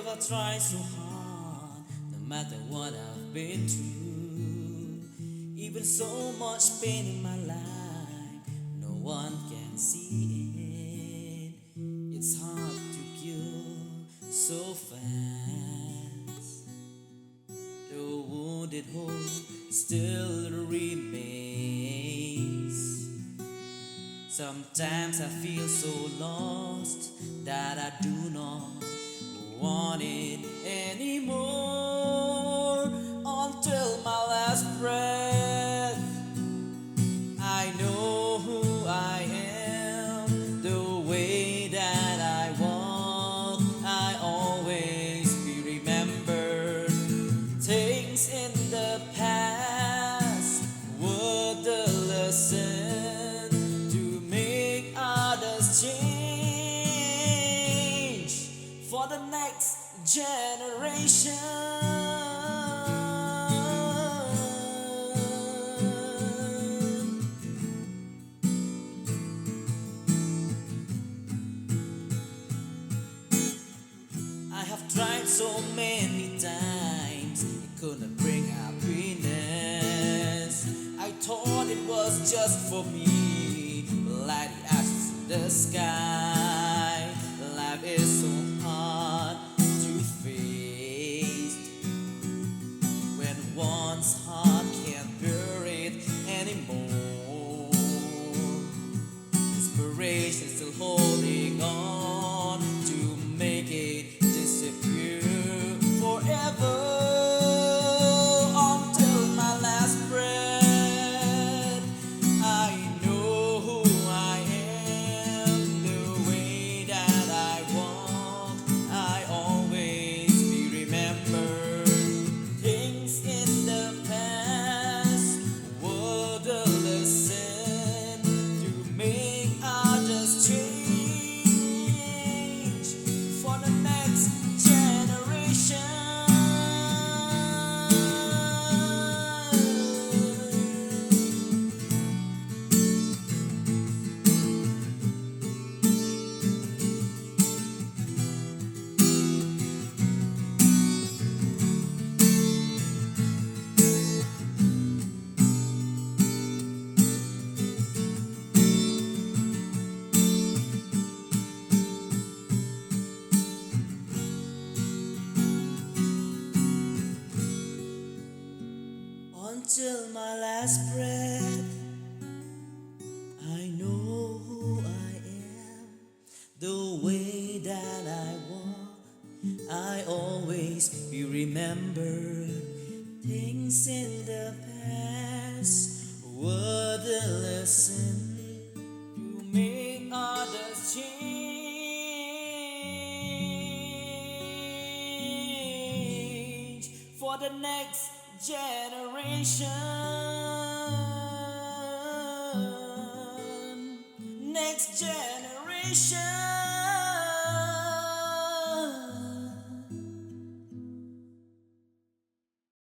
never try so hard, no matter what I've been through. Even so much pain in my life, no one can see it. It's hard to cure so fast. The wounded hope still remains. Sometimes I feel so lost that I do not want it anymore. Until my last breath, I know who I am. The way that I walk, I always be remembered. Things in the past were the lesson to make others change for the next generation. I have tried so many times, it couldn't bring happiness. I thought it was just for me, like the ashes in the sky. Life is so hard to face when one's heart can't bear it anymore. Inspiration still holding on to make it disappear forever. Until my last breath, I know who I am. The way that I walk, I always be remembered. Things in the past were the lesson to make others change for the next generation. Until my last breath, I know who I am. The way that I walk, I always be remembered. Things in the past were the lesson to make others change for the next generation. Next generation.